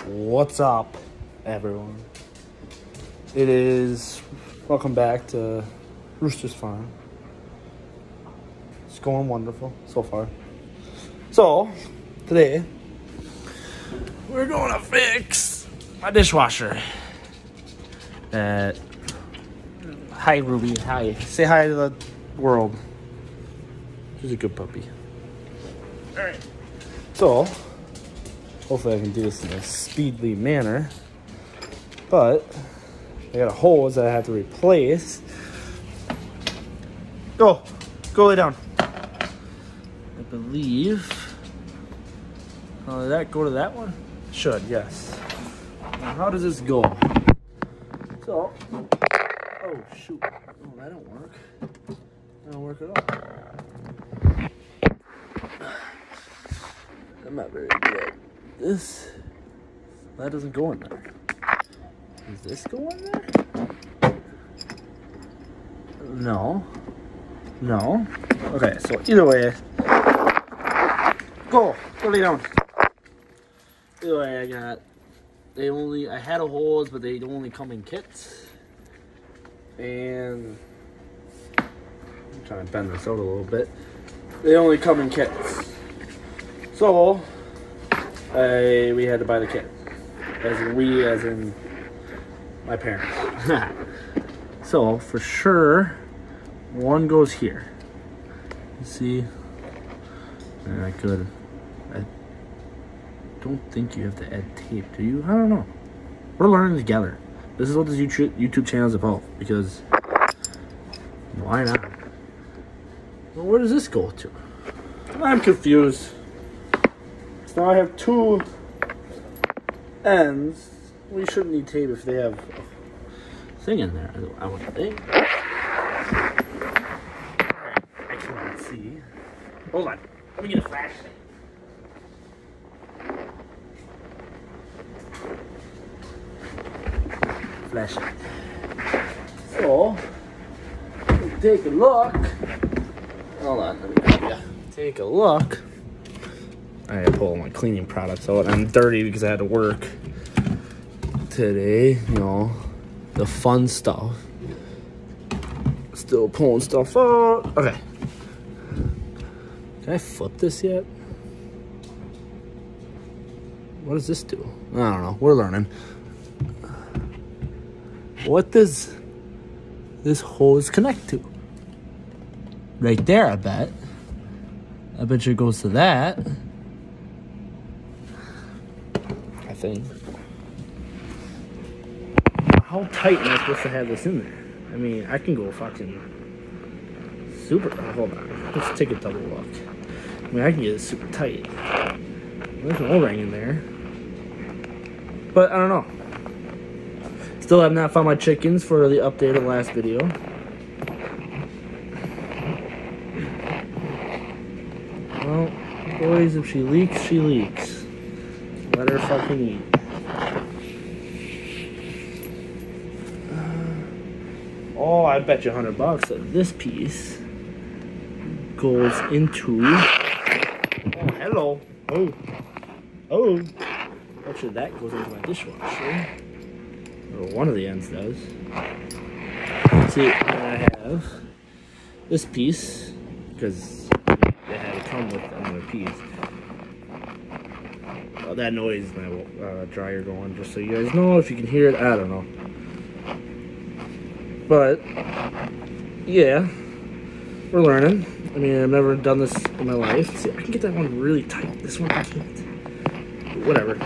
What's up, everyone? It is welcome back to Rooster's Farm. It's going wonderful so far. So today we're going to fix my dishwasher. Hi, Ruby. Hi. Say hi to the world. She's a good puppy. All right. So hopefully I can do this in a speedily manner. But I got a hose that I have to replace. Go lay down. I believe. Did that go to that one? Should, yes. Now how does this go? So, oh shoot. Oh, that don't work. That don't work at all. I'm not very good at this. That doesn't go in there. Does this go in there? No. Okay, so either way, go lay down. Either way, I had a hose, but they only come in kits. And I'm trying to bend this out a little bit. They only come in kits. So we had to buy the kit. As in my parents. So for sure, one goes here. You see, and I don't think you have to add tape, do you? I don't know. We're learning together. This is what this YouTube channel is about, because why not? Well, where does this go to? I'm confused. So now I have two ends. We shouldn't need tape if they have a thing in there, I would think. I can't see. Hold on. Let me get a flashlight. Flashlight. So, take a look. Hold on, let me help you. Take a look. I had to pull my cleaning products out. I'm dirty because I had to work today. You know, the fun stuff. Still pulling stuff out. Okay. Can I flip this yet? What does this do? I don't know. We're learning. What does this hose connect to? Right there, I bet. I bet you it goes to that. I think. How tight am I supposed to have this in there? I mean, I can go fucking super. Hold on. Let's take a double look. I mean, I can get it super tight. There's an O-ring in there. But I don't know. Still have not found my chickens for the update of the last video. Well, boys, if she leaks, she leaks. Let her fucking eat. Oh, I bet you $100 that this piece goes into. Oh, hello. Oh. Actually, that goes into my dishwasher. Or one of the ends does. See, I have this piece because they had to come with another piece. Oh, that noise is my dryer going. Just so you guys know, if you can hear it, I don't know. But yeah, we're learning. I mean, I've never done this in my life. See, I can get that one really tight. This one I can't. Whatever.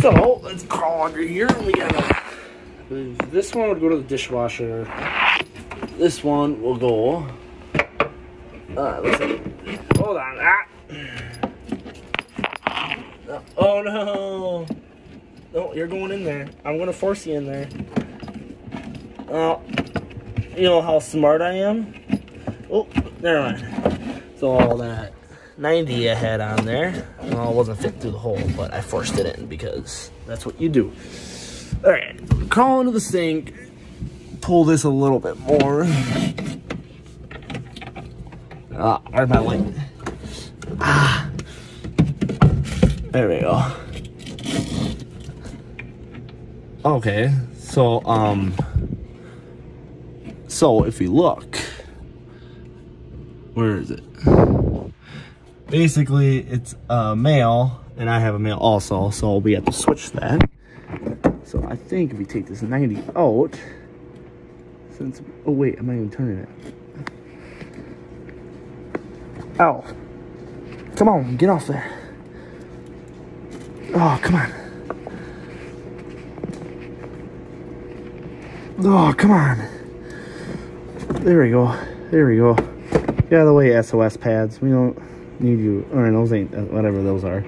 So let's crawl under here. We gotta. This one would go to the dishwasher. This one will go. Let's see. Hold on. Oh no! No, you're going in there. I'm gonna force you in there. Oh, you know how smart I am? Oh, never mind. So all that 90 I had on there, well, it wasn't fit through the hole, but I forced it in because that's what you do. All right, crawl into the sink, pull this a little bit more. Where's my light? There we go. Okay, so if we look, where is it? Basically, it's a male, and I have a male also, so we have to switch that. So I think if we take this 90 out, since, oh wait, I'm not even turning it. Ow. Come on, get off there. Oh, come on. Oh, come on. There we go. There we go. Get out of the way, SOS pads. We don't need you. Or those ain't, whatever those are.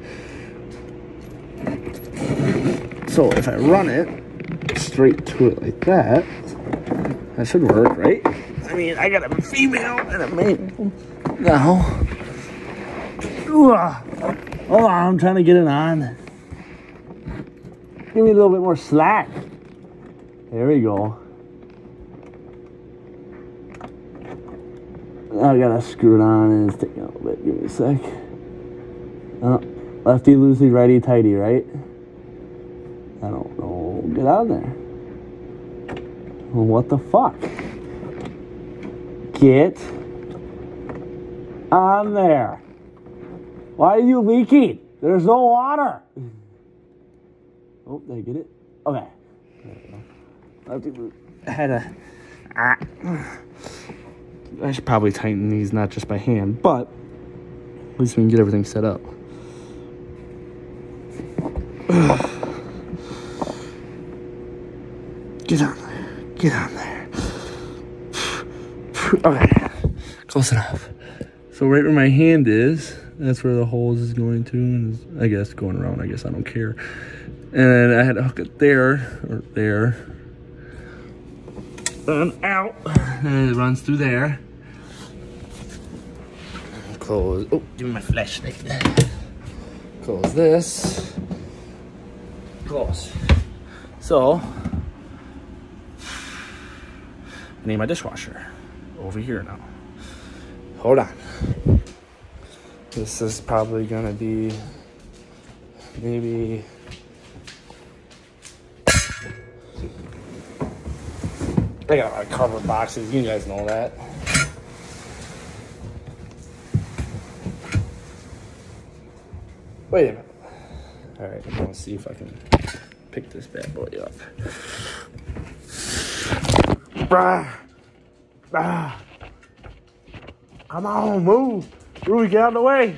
So if I run it straight to it like that, that should work, right? I mean, I got a female and a male now. Hold on, I'm trying to get it on. Give me a little bit more slack. There we go. I gotta screw it on and it's taking a little bit. Give me a sec. Lefty loosey, righty tighty, right? I don't know. Get out of there. Well, what the fuck? Get on there. Why are you leaking? There's no water. Oh, did I get it? Okay. There we go. I had a... I should probably tighten these, not just by hand, but at least we can get everything set up. Get on there. Get on there. Okay. Close enough. So right where my hand is, that's where the hose is going to, and I guess going around, I guess I don't care. And I had to hook it there, or there. And out. And it runs through there. Close. Oh, give me my flashlight. Close this. Close. So, I need my dishwasher over here now. Hold on. This is probably gonna be maybe I got my cardboard boxes, you guys know that. Wait a minute. Alright, I'm gonna see if I can pick this bad boy up. Come on, move. Ruby, get out of the way.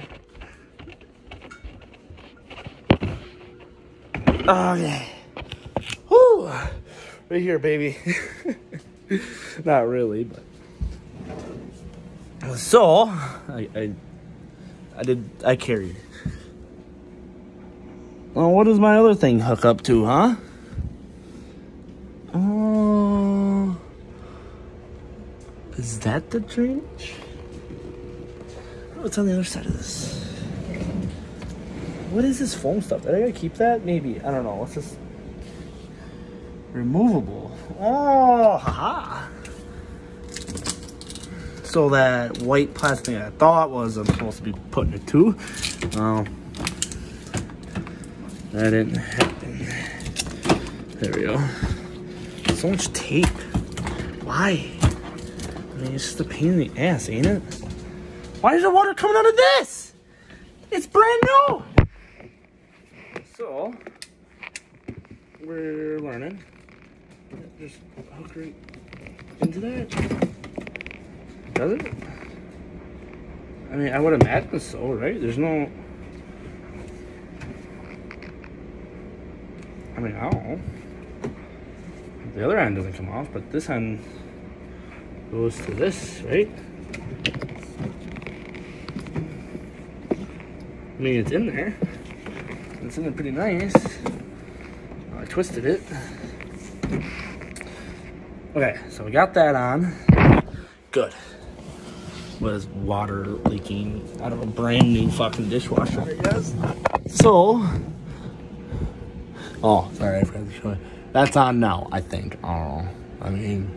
Oh, yeah. Woo. Right here, baby. Not really, but. So, I carried. Oh, what does my other thing hook up to, huh? Oh. Is that the drainage? What's on the other side of this? What is this foam stuff? Did I gotta keep that? Maybe. I don't know. What's this? Removable. Oh, haha. So that white plastic I thought was I'm supposed to be putting it to. Oh. That didn't happen. There we go. So much tape. Why? I mean, it's just a pain in the ass, ain't it? Why is the water coming out of this? It's brand new. So, we're learning. Just hook right into that. Does it? I mean, I would imagine so, right? There's no... I mean, I don't know. The other end doesn't come off, but this end goes to this, right? I mean, it's in there. It's in there pretty nice. I twisted it. Okay, so we got that on. Good. Was water leaking out of a brand new fucking dishwasher, I guess. So, oh, sorry, I forgot to show you. That's on now, I think. I don't know. I mean,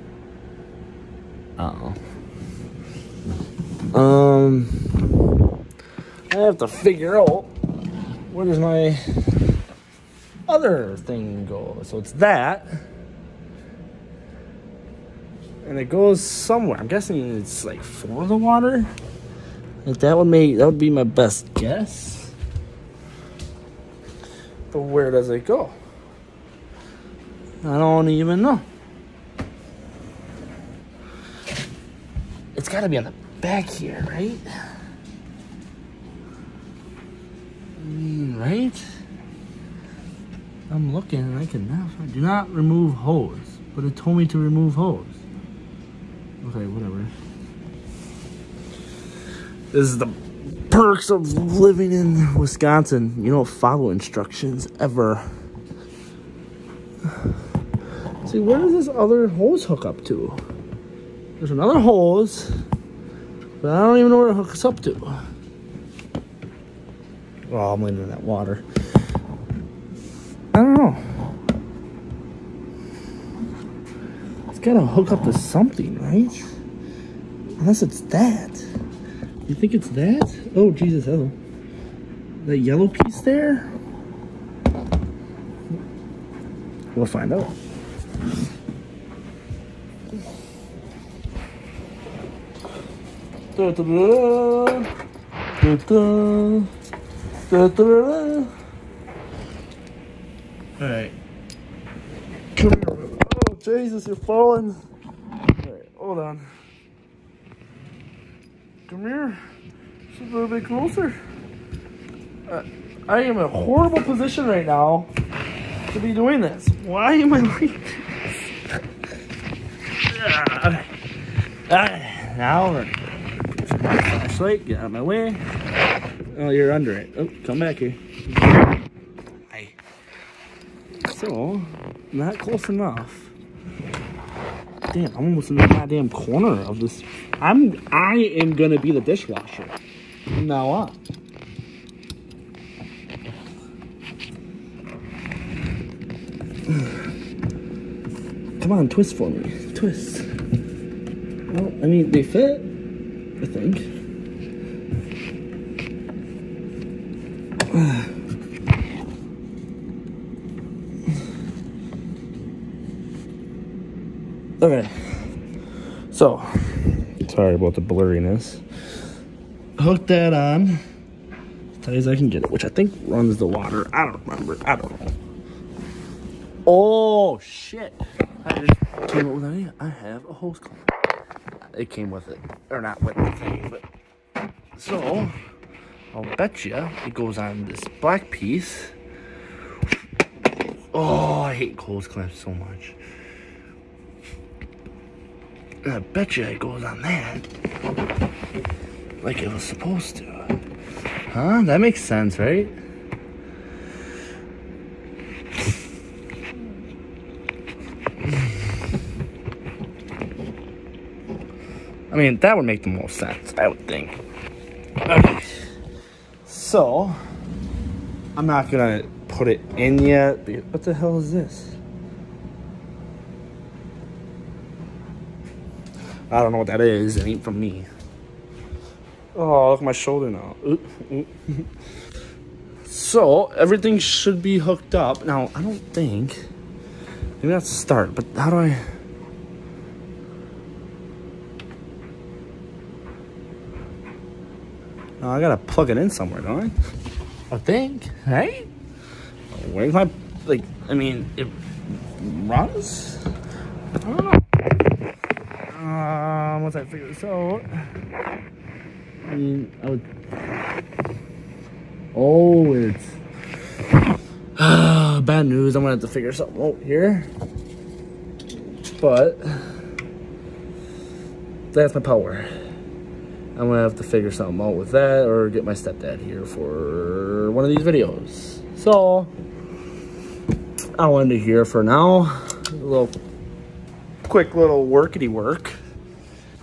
I have to figure out where does my other thing go. So it's that. And it goes somewhere. I'm guessing it's like for the water. Like that would be my best guess. But where does it go? I don't even know. It's gotta be on the back here, right? I mean, right? I'm looking and I can now find. Do not remove hose. But it told me to remove hose. Okay, whatever. This is the perks of living in Wisconsin. You don't follow instructions ever. See, where does this other hose hook up to? There's another hose, but I don't even know where it hooks up to. Oh, I'm leaning in that water. I don't know. It's gotta hook up to something, right? Unless it's that. You think it's that? Oh, Jesus, hello. That yellow piece there? We'll find out. Da, da, da, da, da, da, da, da. All right. Come here. Oh, Jesus, you're falling. All right, hold on. Come here. Just a little bit closer. I am in a horrible position right now to be doing this. Why am I like this? Now we're flashlight, get out of my way. Oh, you're under it. Oh, come back here. Hi. So, not close enough. Damn, I'm almost in the goddamn corner of this. I am gonna be the dishwasher from now on. Come on, twist for me. Twist. Well, I mean, they fit, I think. Okay. So, sorry about the blurriness. Hook that on as tight as I can get it, which I think runs the water. I don't remember. I don't know. Oh, shit. I just came up with an idea. I have a hose clamp. It came with it. Or not with the thing, but... So, I'll bet you it goes on this black piece. Oh, I hate hose clamps so much. I bet you it goes on that. Like it was supposed to. Huh? That makes sense, right? I mean, that would make the most sense, I would think. Okay. So, I'm not gonna put it in yet. What the hell is this? I don't know what that is. It ain't from me. Oh, look at my shoulder now. So, everything should be hooked up. Now, I don't think... Maybe not start, but how do I... Oh, I gotta plug it in somewhere, don't I? I think, right? Where's my... Like, I mean, it runs? I don't know. Once I figure this out, I mean, I would. Oh, it's bad news. I'm gonna have to figure something out here. But that's my power. I'm gonna have to figure something out with that, or get my stepdad here for one of these videos. So I wanted to here for now. A little quick little workity work.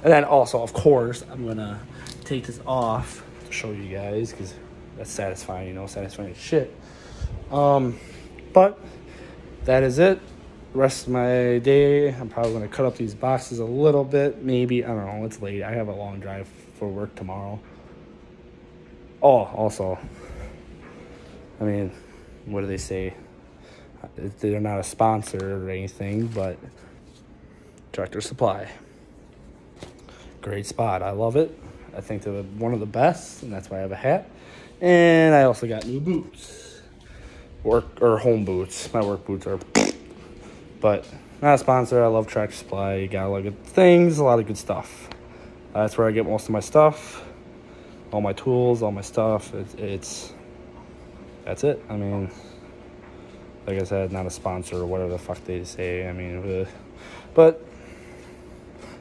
And then also, of course, I'm gonna take this off to show you guys, because that's satisfying, you know, satisfying as shit. But that is it. The rest of my day, I'm probably gonna cut up these boxes a little bit. Maybe, I don't know, it's late. I have a long drive for work tomorrow. Oh, also, I mean, what do they say? They're not a sponsor or anything, but Tractor Supply. Great spot. I love it. I think they're one of the best, and that's why I have a hat. And I also got new boots. Home boots. My work boots are... But not a sponsor. I love Tractor Supply. You got a lot of good things, a lot of good stuff. That's where I get most of my stuff. All my tools, all my stuff. That's it. I mean, like I said, not a sponsor or whatever the fuck they say. I mean, but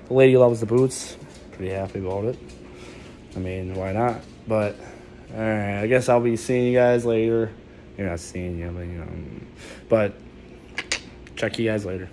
the lady loves the boots. Pretty happy about it. I mean, why not? But, all right, I guess I'll be seeing you guys later. You're not seeing you, but, but check you guys later.